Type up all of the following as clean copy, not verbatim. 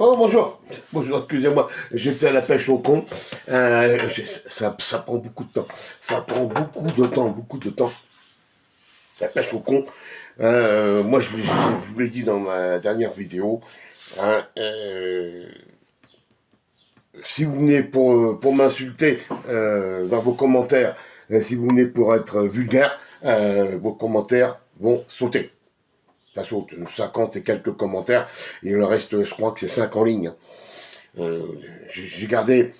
Oh, bonjour. Bonjour, excusez-moi, j'étais à la pêche au con. Ça prend beaucoup de temps. Ça prend beaucoup de temps. La pêche au con. Moi, je vous l'ai dit dans ma dernière vidéo. hein, euh, Si vous venez pour m'insulter dans vos commentaires, si vous venez pour être vulgaire, vos commentaires vont sauter. Ça saute, 50 et quelques commentaires. Il en reste, je crois que c'est 5 en ligne. Euh, j'ai gardé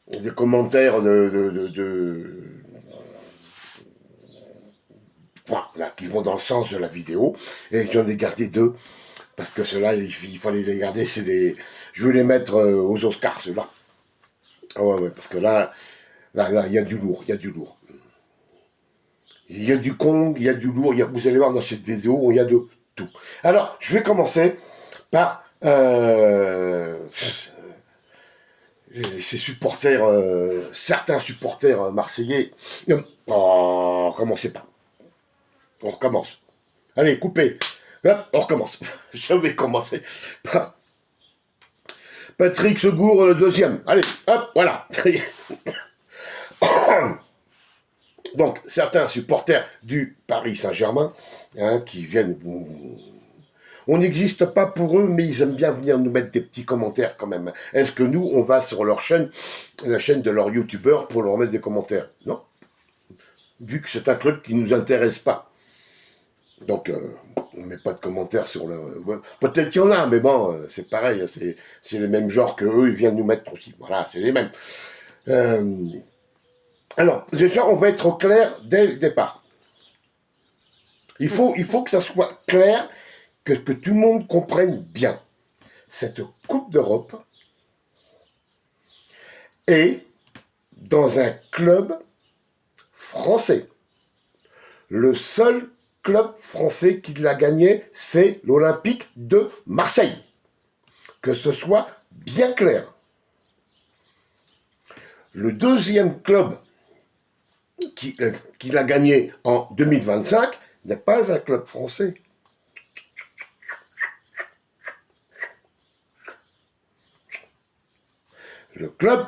des commentaires voilà, qui vont dans le sens de la vidéo, et j'en ai gardé deux, parce que ceux-là, il fallait les garder, je veux les mettre aux Oscars, ceux-là. Ah ouais, ouais, parce que là, il y a du lourd, il y a du lourd. Il y a du con, il y a du lourd, vous allez voir dans cette vidéo, il y a de tout. Alors, je vais commencer par ces supporters, certains supporters marseillais. Oh, commencez pas. On recommence. Allez, coupez. Hop, on recommence. Je vais commencer par Patrick Segour, le deuxième. Allez, hop, voilà. Donc, certains supporters du Paris Saint-Germain, qui viennent... On n'existe pas pour eux, mais ils aiment bien venir nous mettre des petits commentaires quand même. Est-ce que nous, on va sur leur chaîne, la chaîne de leur youtubeur, pour leur mettre des commentaires? Non. Vu que c'est un club qui ne nous intéresse pas. Donc, on ne met pas de commentaires sur le... Peut-être qu'il y en a, mais bon, c'est pareil, c'est les mêmes genres qu'eux, ils viennent nous mettre aussi. Voilà, c'est les mêmes. Euh, alors, déjà, on va être au clair dès le départ. Il faut que ça soit clair, que tout le monde comprenne bien. Cette Coupe d'Europe est dans un club français. Le seul club français qui l'a gagné, c'est l'Olympique de Marseille. Que ce soit bien clair. Le deuxième club qui l'a gagné en 2025 n'est pas un club français. Le club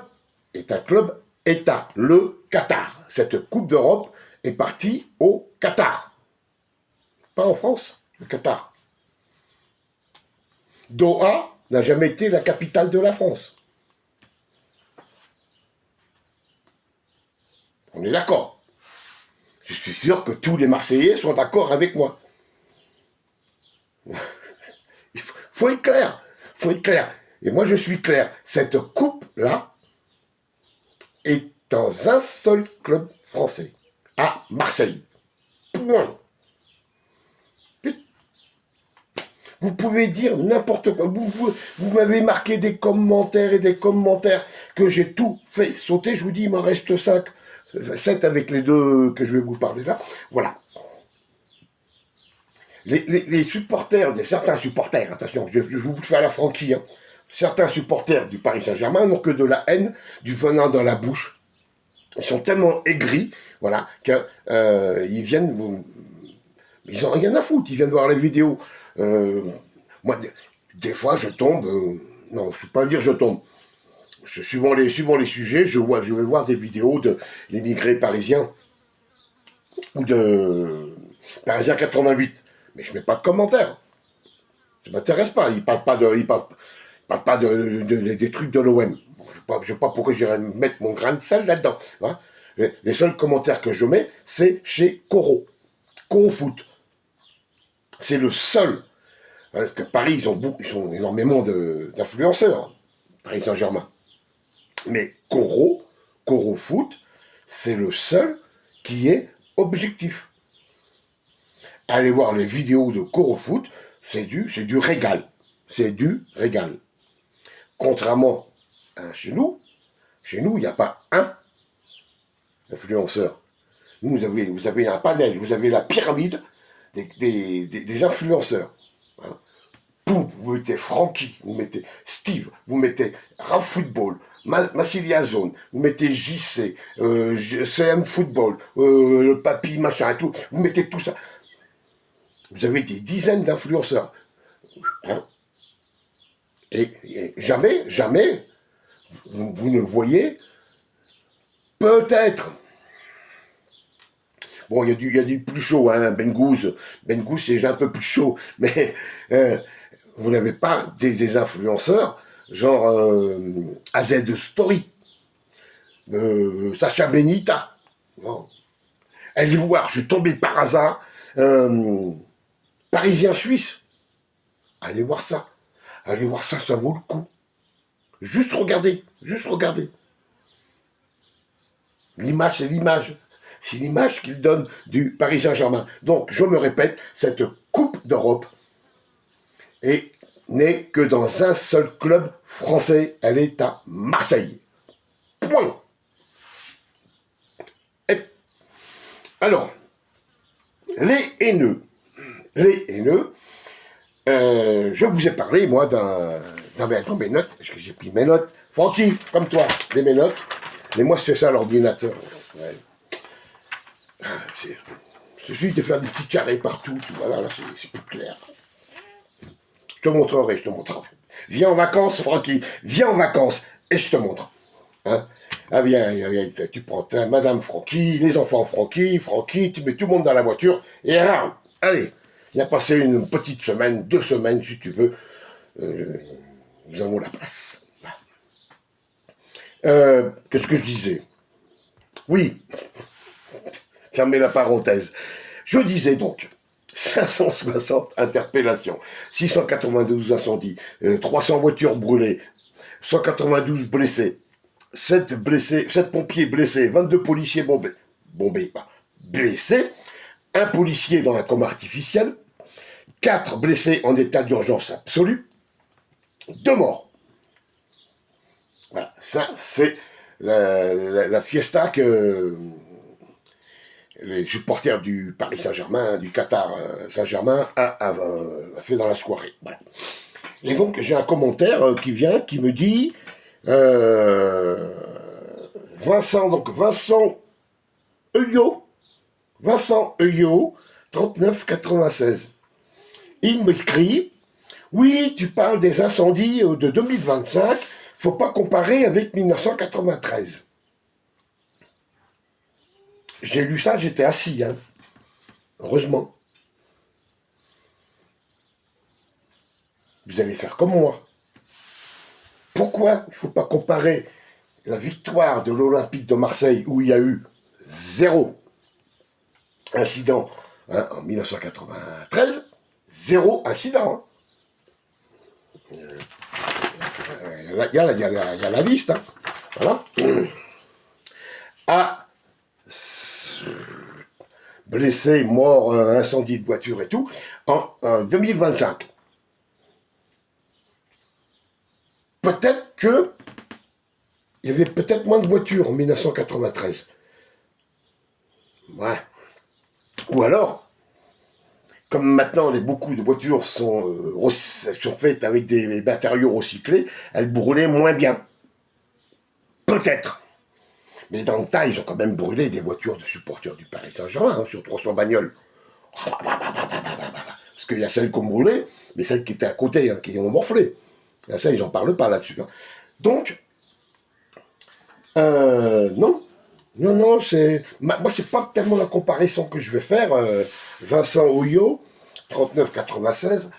est un club État, le Qatar. Cette Coupe d'Europe est partie au Qatar. Pas en France, le Qatar. Doha n'a jamais été la capitale de la France. On est d'accord. Je suis sûr que tous les Marseillais sont d'accord avec moi. Il faut être clair. Faut être clair. Et moi, je suis clair. Cette coupe-là est dans un seul club français, à Marseille. Point. Vous pouvez dire n'importe quoi. Vous m'avez marqué des commentaires et des commentaires que j'ai tout fait sauter. Je vous dis, il m'en reste 5, 7 avec les deux que je vais vous parler là. Voilà. Les supporters, certains supporters, attention, je vous fais à la franquille, certains supporters du Paris Saint-Germain n'ont que de la haine, du venin dans la bouche. Ils sont tellement aigris, voilà, qu'ils viennent, ils n'ont rien à foutre, ils viennent voir les vidéos. Moi, des fois, je tombe, non, je ne peux pas dire je tombe. Suivant les sujets, je vais voir des vidéos de l'émigré parisien ou de Parisien 88. Mais je ne mets pas de commentaires. Ça ne m'intéresse pas. Ils ne parlent pas, des trucs de l'OM. Je ne sais pas pourquoi j'irais mettre mon grain de sel là-dedans. Hein. Les seuls commentaires que je mets, c'est chez Coro. Coro Foot. C'est le seul. Parce que Paris, ils ont énormément d'influenceurs. Paris Saint-Germain. Mais Coro Foot, c'est le seul qui est objectif. Allez voir les vidéos de Coro Foot, c'est du régal. C'est du régal. Contrairement à chez nous, il n'y a pas un influenceur. Vous avez un panel, vous avez la pyramide des influenceurs. Hein. Poum, vous mettez Francky, vous mettez Steve, vous mettez Raf Football, Massilia Zone, vous mettez JC, CM Football, le papy machin et tout, vous mettez tout ça. Vous avez des dizaines d'influenceurs. Hein. Et jamais, jamais, vous ne voyez, peut-être, bon, il y a du plus chaud, hein, Ben Gouz, c'est déjà un peu plus chaud, mais vous n'avez pas des influenceurs, genre AZ Story, Sacha Benita. Bon. Allez voir, je suis tombé par hasard, Parisien Suisse. Allez voir ça. Allez voir ça, ça vaut le coup. Juste regardez, juste regardez. L'image, c'est l'image. C'est l'image qu'il donne du Paris Saint-Germain. Donc, je me répète, cette Coupe d'Europe n'est que dans un seul club français. Elle est à Marseille. Point. Et, alors, les haineux. Les haineux, je vous ai parlé, moi, dans mes notes, parce que j'ai pris mes notes. Francky, comme toi, mes notes. Mais moi, je fais ça à l'ordinateur. Ouais. C'est juste de faire des petits carrés partout. Tout, voilà, là, c'est plus clair. Je te montrerai, je te montrerai. Viens en vacances, Francky. Viens en vacances et je te montre. Hein? Ah, viens, tu prends Madame Francky, les enfants Francky, tu mets tout le monde dans la voiture et allez. Il a passé une petite semaine, 2 semaines, si tu veux. Nous avons la place. Qu'est-ce que je disais? Oui, fermez la parenthèse. Je disais donc, 560 interpellations, 692 incendies, 300 voitures brûlées, 192 blessés, 7 pompiers blessés, 22 policiers blessés, un policier dans un coma artificiel, 4 blessés en état d'urgence absolue, 2 morts. Voilà, ça c'est la fiesta que les supporters du Paris Saint-Germain, du Qatar Saint-Germain a fait dans la soirée. Voilà. Et donc j'ai un commentaire qui vient, qui me dit Vincent Euillot, 3996. Il m'écrit, oui, tu parles des incendies de 2025, faut pas comparer avec 1993. J'ai lu ça, j'étais assis, hein. Heureusement. Vous allez faire comme moi. Pourquoi il ne faut pas comparer la victoire de l'Olympique de Marseille, où il y a eu 0 incident en 1993, 0 incident. Il y a la liste. Hein. Voilà. À blessés, morts, incendie de voiture et tout, en 2025. Peut-être que il y avait peut-être moins de voitures en 1993. Ouais. Ou alors, comme maintenant beaucoup de voitures sont faites avec des matériaux recyclés, elles brûlaient moins bien. Peut-être. Mais dans le tas, ils ont quand même brûlé des voitures de supporters du Paris Saint-Germain, hein, sur 300 bagnoles. Parce qu'il y a celles qui ont brûlé, mais celles qui étaient à côté, hein, qui ont morflé. Et ça, ils n'en parlent pas là-dessus. Hein. Donc, non, moi, c'est pas tellement la comparaison que je vais faire, Vincent Euillot, 39,96,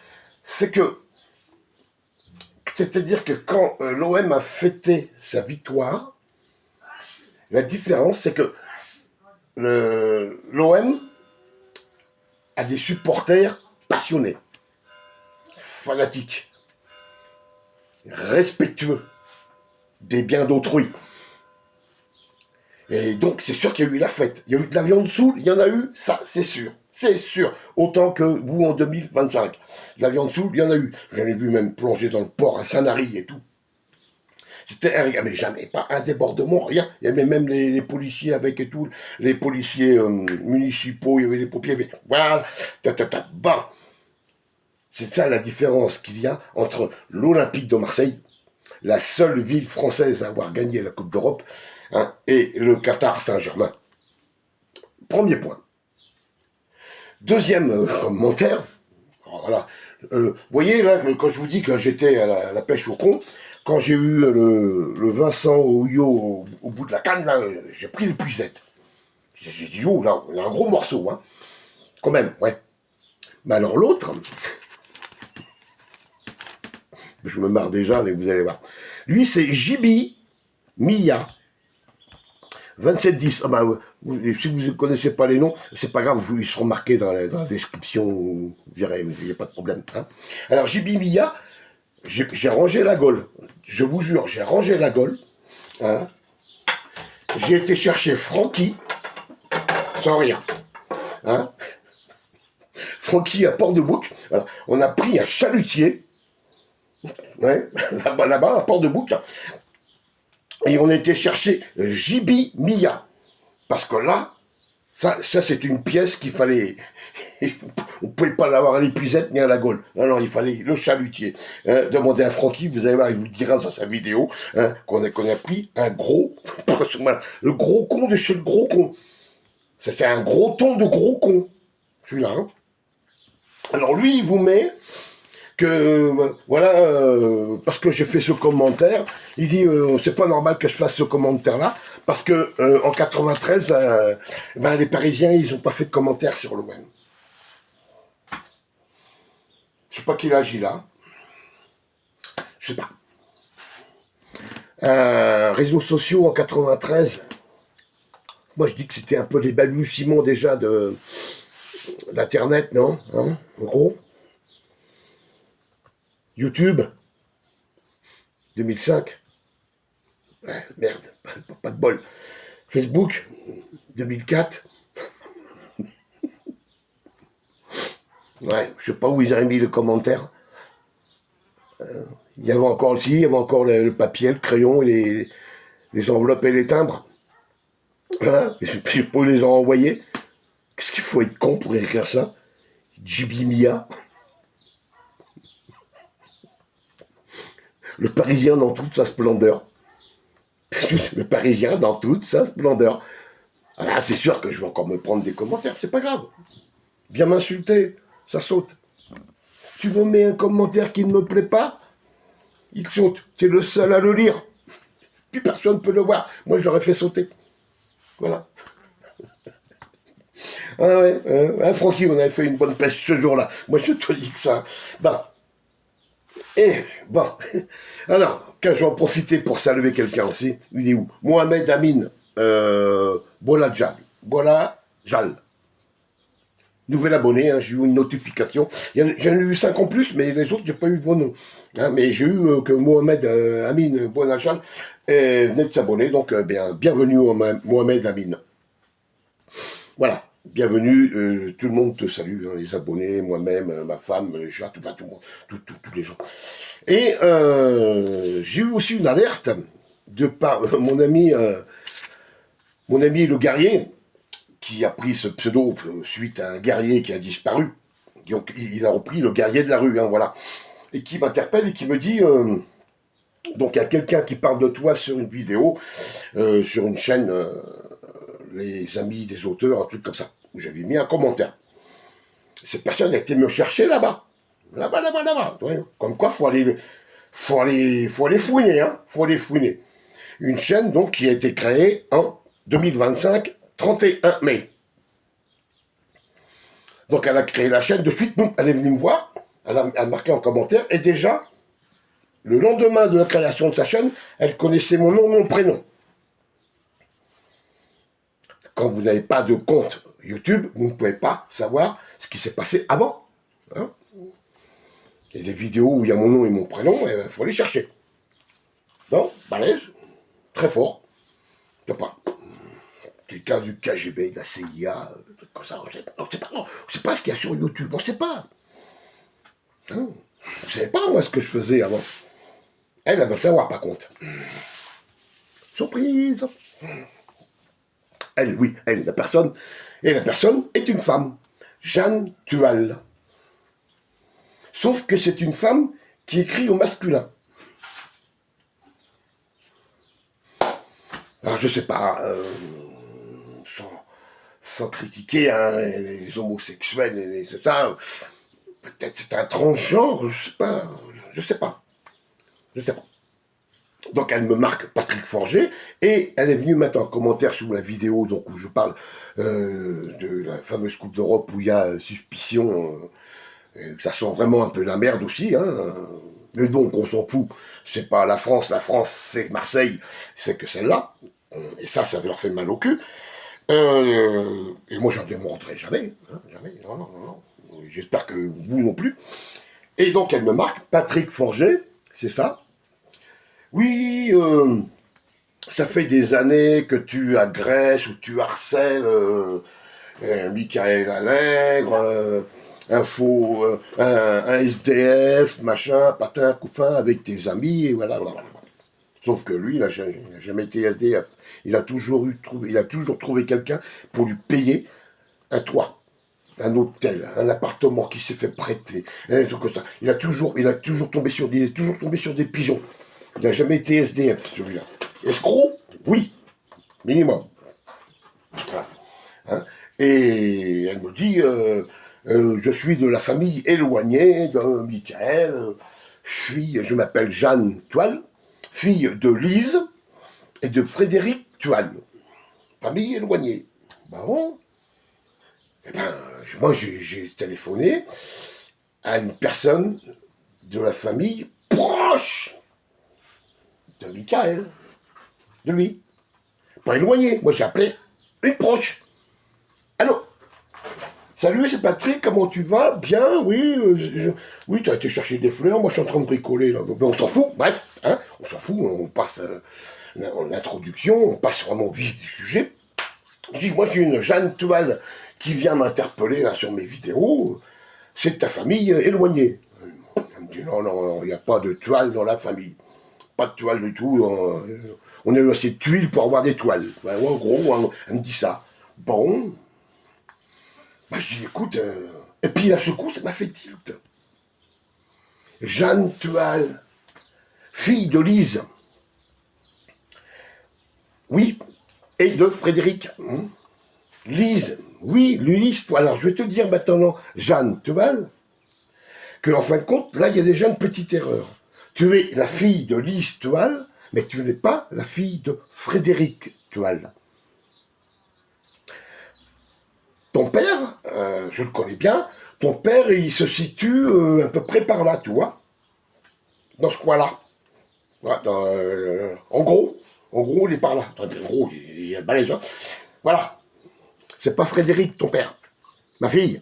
c'est-à-dire que quand l'OM a fêté sa victoire, la différence, c'est que l'OM a des supporters passionnés, fanatiques, respectueux des biens d'autrui. Et donc, c'est sûr qu'il y a eu la fête. Il y a eu de la viande saoule, il y en a eu, ça, c'est sûr. C'est sûr. Autant que vous en 2025. De la viande saoule, il y en a eu. J'en ai vu même plonger dans le port à Sanary et tout. C'était un régal, mais jamais, pas un débordement, rien. Il y avait même les policiers avec et tout, les policiers municipaux, il y avait les pompiers, voilà, bah. C'est ça la différence qu'il y a entre l'Olympique de Marseille, la seule ville française à avoir gagné la Coupe d'Europe, hein, et le Qatar Saint-Germain. Premier point. Deuxième commentaire, voilà, Vous voyez, là, quand je vous dis que j'étais à la pêche au con, quand j'ai eu le Vincent Oyo au bout de la canne, là, j'ai pris l'épuisette. J'ai dit, oh, là, il a un gros morceau, hein. Quand même, ouais. Mais alors l'autre, je me marre déjà, mais vous allez voir. Lui, c'est Jibi Mia. 2710. Ah bah, si vous ne connaissez pas les noms, c'est pas grave, ils seront marqués dans la description, vous verrez, il n'y a pas de problème. Hein. Alors, Jibi Mia, j'ai rangé la gaule. Je vous jure, j'ai rangé la gaule. Hein. J'ai été chercher Francky, sans rien. Hein. Francky à Port-de-Bouc. Voilà. On a pris un chalutier, ouais, là-bas, à Port-de-Bouc. Et on était chercher Jibi Mia. Parce que là, ça c'est une pièce qu'il fallait... On ne pouvait pas l'avoir à l'épuisette ni à la gaule. Non, non, il fallait le chalutier. Hein, demandez à Francky, vous allez voir, il vous dira dans sa vidéo hein, qu'on a pris un gros... le gros con de chez le gros con. Ça, c'est un gros ton de gros con. Celui-là. Hein. Alors lui, il vous met que, voilà, parce que j'ai fait ce commentaire, il dit, c'est pas normal que je fasse ce commentaire-là, parce que en 93, ben, les Parisiens, ils ont pas fait de commentaire sur le web. Je sais pas qui agit là. Je sais pas. Réseaux sociaux en 93, moi je dis que c'était un peu les balbutiements déjà d'Internet, non hein, en gros. YouTube, 2005. Ouais, merde, pas de bol. Facebook, 2004. Ouais, je sais pas où ils avaient mis le commentaire. Il y avait encore le papier, le crayon, et les enveloppes et les timbres. Hein je peux les en envoyer. Qu'est-ce qu'il faut être con pour écrire ça? Jibi Mia. Le Parisien dans toute sa splendeur. Le Parisien dans toute sa splendeur. Alors c'est sûr que je vais encore me prendre des commentaires, c'est pas grave. Viens m'insulter, ça saute. Tu me mets un commentaire qui ne me plaît pas, il saute. Tu es le seul à le lire. Plus personne ne peut le voir. Moi, je l'aurais fait sauter. Voilà. Ah ouais, hein, Francky, on avait fait une bonne pêche ce jour-là. Moi, je te dis que ça... Bon. Et, bon. Alors, quand je vais en profiter pour saluer quelqu'un aussi, il est où? Mohamed Amin, Bola Jal. Nouvel abonné, hein, j'ai eu une notification. J'en ai eu 5 en plus, mais les autres, j'ai pas eu vos noms. Hein, mais j'ai eu que Mohamed Amin Bonachal venait de s'abonner, donc bienvenue Mohamed Amin. Voilà, bienvenue, tout le monde te salue, hein, les abonnés, moi-même, ma femme, les chats, tout le monde, tous les gens. Et j'ai eu aussi une alerte de par mon ami le guerrier, qui a pris ce pseudo suite à un guerrier qui a disparu. Donc, il a repris le guerrier de la rue, hein, voilà. Et qui m'interpelle et qui me dit, donc il y a quelqu'un qui parle de toi sur une vidéo, sur une chaîne, les amis des auteurs, un truc comme ça, où j'avais mis un commentaire. Cette personne a été me chercher là-bas. Là-bas. Ouais. Comme quoi, faut aller fouiner, hein. Faut aller fouiner. Une chaîne, donc, qui a été créée en 2025, 31 mai. Donc elle a créé la chaîne, de suite, boum, elle est venue me voir, elle a marqué en commentaire, et déjà, le lendemain de la création de sa chaîne, elle connaissait mon nom, mon prénom. Quand vous n'avez pas de compte YouTube, vous ne pouvez pas savoir ce qui s'est passé avant. Hein, il y a des vidéos où il y a mon nom et mon prénom, il faut les chercher. Donc, balèze, très fort, je sais pas. Quelqu'un du KGB, de la CIA, comme ça, on sait pas ce qu'il y a sur YouTube, on sait pas. Hein, je ne savais pas, moi, ce que je faisais avant. Elle va le savoir, par contre. Surprise. Elle, oui, elle, la personne. Et la personne est une femme. Jeanne Tual. Sauf que c'est une femme qui écrit au masculin. Alors, je sais pas, sans critiquer hein, les homosexuels et ça, peut-être c'est un transgenre, je sais pas, je sais pas, je sais pas. Donc elle me marque Patrick Forger, et elle est venue mettre un commentaire sous la vidéo donc, où je parle de la fameuse Coupe d'Europe où il y a suspicion, que ça sent vraiment un peu la merde aussi, hein. Mais donc on s'en fout, c'est pas la France c'est Marseille, c'est que celle-là, et ça leur fait mal au cul. Et moi j'en démontrerai jamais, hein, jamais, non, non, non, non. J'espère que vous non plus. Et donc elle me marque Patrick Forger, c'est ça. Oui, ça fait des années que tu agresses ou tu harcèles Michael Allègre, un faux, un SDF, machin, patin, couffin, avec tes amis, et voilà, voilà. Sauf que lui, il n'a jamais été SDF. Il a toujours trouvé quelqu'un pour lui payer un toit, un hôtel, un appartement qui s'est fait prêter, un truc comme ça. Il est toujours tombé sur des pigeons. Il n'a jamais été SDF, celui-là. Escroc, oui, minimum. Voilà. Hein. Et elle me dit, je suis de la famille éloignée de Michael, je m'appelle Jeanne Toile, fille de Lise et de Frédéric Toile. Famille éloignée. Bon, eh ben, moi j'ai téléphoné à une personne de la famille proche de Michael, de lui. Pas éloigné, moi j'ai appelé une proche. Allô? Salut, c'est Patrick, comment tu vas? Bien, oui. Oui, tu as été chercher des fleurs, moi je suis en train de bricoler là. Mais on s'en fout, bref, hein, on s'en fout, on passe en introduction, on passe vraiment au vif du sujet. Je dis, moi j'ai une Jeanne Toile qui vient m'interpeller là sur mes vidéos, c'est de ta famille éloignée. Elle me dit, non, non, non, il n'y a pas de toile dans la famille. Pas de toile du tout, on a eu assez de tuiles pour avoir des toiles. Ouais, en gros, elle me dit ça. Bon, bah, je dis, écoute, et puis d'un secours, ça m'a fait tilt. Jeanne Toile, fille de Lise, oui, et de Frédéric. Lise, oui, Lise, alors je vais te dire maintenant, Jeanne Toile, qu'en fin de compte, là, il y a déjà une petite erreur. Tu es la fille de Lise Toile, mais tu n'es pas la fille de Frédéric Toile. Ton père, je le connais bien, ton père, il se situe à peu près par là, tu vois, dans ce coin-là. Voilà, en gros, il est par là. En gros, il est balèze, hein. Voilà. C'est pas Frédéric, ton père. Ma fille.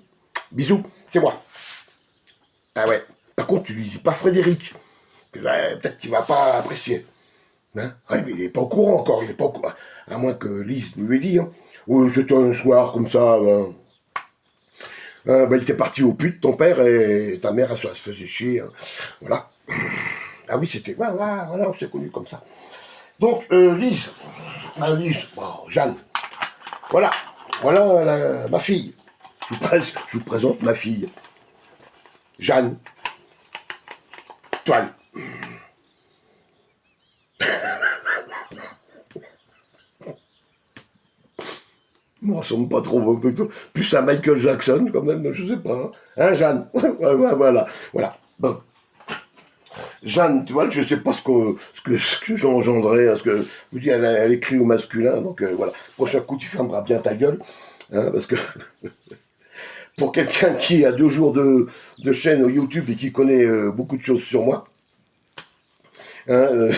Bisous, c'est moi. Ah ouais. Par contre, tu lui dis pas Frédéric. Que là, peut-être qu'il va pas apprécier. Hein, ah, mais il est pas au courant encore. Il est pas au courant. À moins que Lise lui ait dit. Hein. Oui, c'était un soir comme ça. Il était parti au pute, ton père, et ta mère, elle se faisait chier. Hein. Voilà. Ah oui, c'était. Voilà, on s'est connus comme ça. Donc, Lise. Lise. Bon, Jeanne. Voilà. Voilà ma fille. Je vous présente ma fille. Jeanne. Toile. Moi, ça me pas trop. Plus à Michael Jackson, quand même, je sais pas. Hein, Jeanne. Voilà. Bon. Jeanne, tu vois, je sais pas ce que j'ai engendré, parce que, je vous dis, elle écrit au masculin, donc voilà. Prochain coup, tu fermeras bien ta gueule, hein, parce que pour quelqu'un qui a 2 jours de chaîne au YouTube et qui connaît beaucoup de choses sur moi, hein,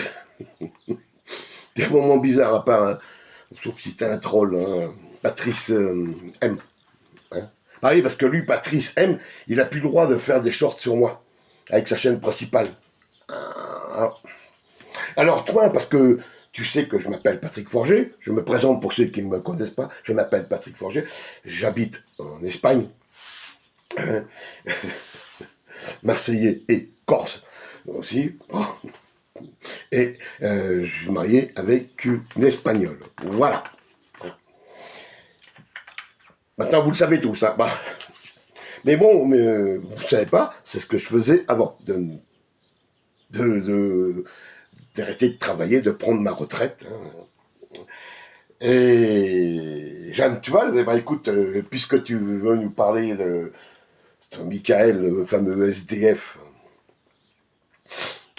des moments bizarres à part, hein, sauf si t'es un troll, hein, Patrice M. Hein. Ah oui, parce que lui, Patrice M, il a plus le droit de faire des shorts sur moi, avec sa chaîne principale. Alors toi, parce que tu sais que je m'appelle Patrick Forger, je me présente pour ceux qui ne me connaissent pas, je m'appelle Patrick Forger, j'habite en Espagne, Marseillais et Corse aussi, et je suis marié avec une Espagnole. Voilà. Maintenant, vous le savez tous, hein. Bah. Mais bon, vous ne savez pas, c'est ce que je faisais avant d'arrêter de travailler, de prendre ma retraite. Hein. Et Jeanne, tu vois, eh ben, écoute, puisque tu veux nous parler de Michael, le fameux SDF,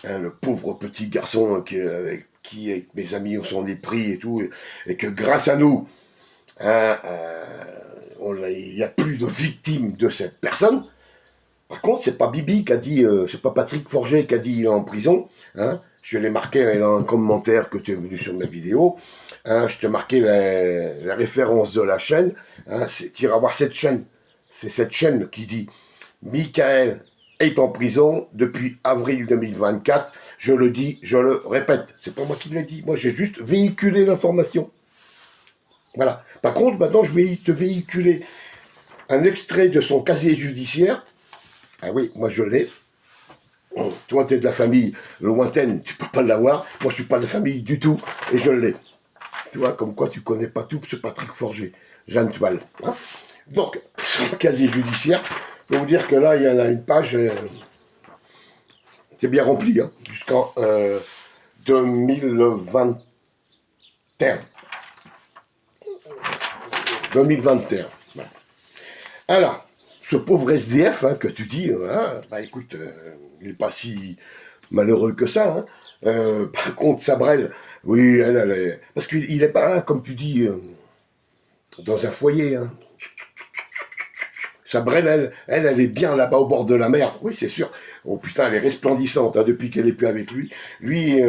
hein, le pauvre petit garçon qui, avec mes amis, on s'en est pris et tout, et que grâce à nous, hein, il n'y a plus de victimes de cette personne. Par contre, c'est pas Bibi qui a dit, c'est pas Patrick Forger qui a dit il est en prison. Hein. Je l'ai marqué dans un commentaire que tu es venu sur ma vidéo. Hein, je t'ai marqué la référence de la chaîne. Hein, tu iras voir cette chaîne. C'est cette chaîne qui dit Michael est en prison depuis avril 2024. Je le dis, je le répète. C'est pas moi qui l'ai dit. Moi, j'ai juste véhiculé l'information. Voilà. Par contre, maintenant, je vais te véhiculer un extrait de son casier judiciaire. Ah oui, moi je l'ai. Toi, tu es de la famille lointaine, tu peux pas l'avoir. Moi, je suis pas de famille du tout, et je l'ai. Tu vois, comme quoi tu connais pas tout ce Patrick Forger, Jeanne Toile. Hein. Donc, son casier judiciaire, je peux vous dire que là, il y en a une page, c'est bien rempli, hein, jusqu'en 2021. 2021. Voilà. Alors, ce pauvre SDF hein, que tu dis, hein, bah écoute, il n'est pas si malheureux que ça. Hein. Par contre, Sabrelle, oui, elle est... Parce qu'il n'est pas, hein, comme tu dis, dans un foyer. Hein. Sabrelle, elle est bien là-bas au bord de la mer. Oui, c'est sûr. Oh putain, elle est resplendissante hein, depuis qu'elle n'est plus avec lui. Lui,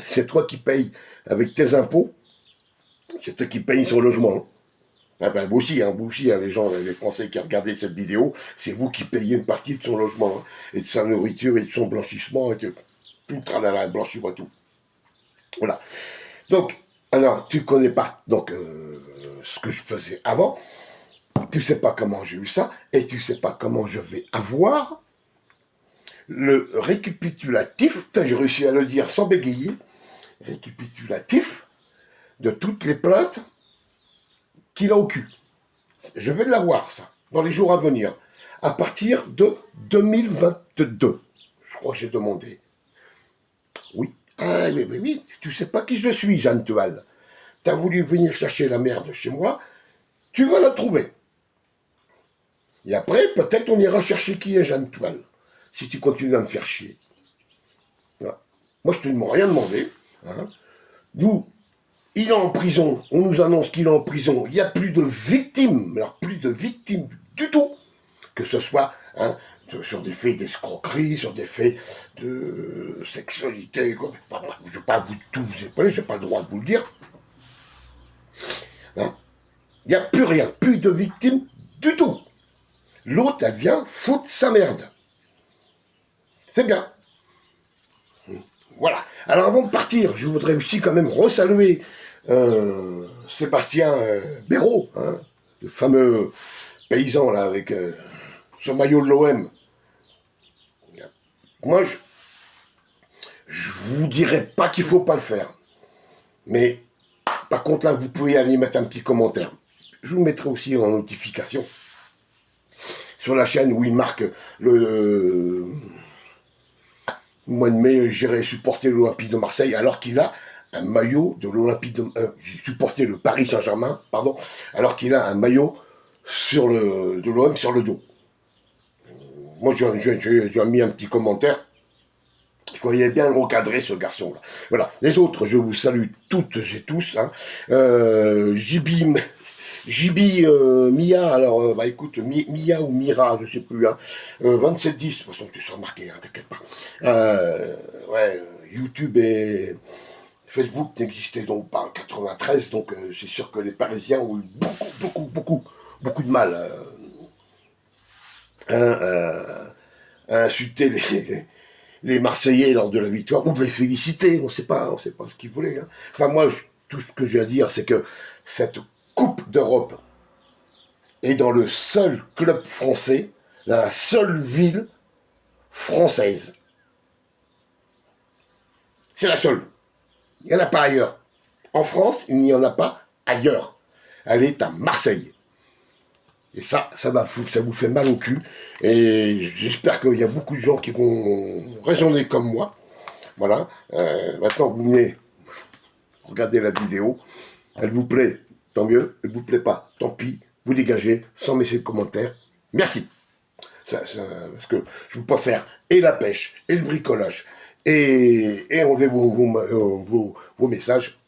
c'est toi qui payes avec tes impôts. C'est toi qui payes son logement. Hein. Ah ben, vous aussi, hein, les gens, les Français qui regardaient cette vidéo, c'est vous qui payez une partie de son logement, hein, et de sa nourriture, et de son blanchissement, et de tout le tralala, blanchiment, tout. Voilà. Donc, alors, tu connais pas, donc, ce que je faisais avant, tu sais pas comment j'ai eu ça, et tu sais pas comment je vais avoir le récapitulatif, j'ai réussi à le dire sans bégayer, récapitulatif de toutes les plaintes qu'il a au cul. Je vais l'avoir, ça, dans les jours à venir, à partir de 2022. Je crois que j'ai demandé. Oui. Ah, mais oui, tu sais pas qui je suis, Jeanne Toile. T'as voulu venir chercher la merde chez moi, tu vas la trouver. Et après, peut-être on ira chercher qui est Jeanne Toile, si tu continues à me faire chier. Voilà. Moi, je te demande rien demandé. Hein. Nous, il est en prison, on nous annonce qu'il est en prison, il n'y a plus de victimes, alors plus de victimes du tout, que ce soit hein, sur des faits d'escroquerie, sur des faits de sexualité, je ne vais pas vous tout vous épaler, je n'ai pas le droit de vous le dire. Hein. Il n'y a plus rien, plus de victimes du tout. L'autre, elle vient foutre sa merde. C'est bien. Voilà. Alors avant de partir, je voudrais aussi quand même resaluer Sébastien Béraud, hein, le fameux paysan là avec son maillot de l'OM. Moi, je vous dirais pas qu'il faut pas le faire. Mais par contre là, vous pouvez aller mettre un petit commentaire. Je vous mettrai aussi en notification sur la chaîne où il marque le mois de mai, j'irai supporter l'Olympique de Marseille alors qu'il a un maillot de l'Olympique de supporter le Paris Saint-Germain, pardon, alors qu'il a un maillot de l'OM sur le dos. Moi, j'ai mis un petit commentaire. Il fallait bien le recadrer, ce garçon-là. Voilà. Les autres, je vous salue toutes et tous. Hein. Jibi Mia, alors, bah écoute, Mia ou Mira, je sais plus, hein. 2710, de toute façon, tu seras marqué, hein, t'inquiète pas. Ouais, YouTube et Facebook n'existaient donc pas en 93, donc c'est sûr que les Parisiens ont eu beaucoup de mal à insulter les Marseillais lors de la victoire, ou de les féliciter, on ne sait pas ce qu'ils voulaient. Hein. Enfin, moi, tout ce que j'ai à dire, c'est que cette Coupe d'Europe est dans le seul club français, dans la seule ville française. C'est la seule. Il n'y en a pas ailleurs. En France, il n'y en a pas ailleurs. Elle est à Marseille. Et ça vous fait mal au cul. Et j'espère qu'il y a beaucoup de gens qui vont raisonner comme moi. Voilà. Maintenant, vous venez regarder la vidéo. Elle vous plaît, tant mieux. Elle ne vous plaît pas, tant pis. Vous dégagez sans laisser de commentaires. Merci. Parce que je peux pas faire et la pêche, et le bricolage, et enlever vos messages.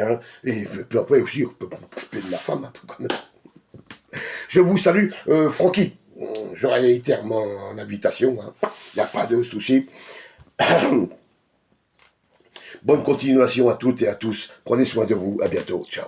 Hein, et puis après aussi, on peut s'occuper de la femme un peu quand même. Je vous salue, Francky. Je réitère mon invitation. Il n'y a pas de souci. Bonne continuation à toutes et à tous. Prenez soin de vous. À bientôt. Ciao.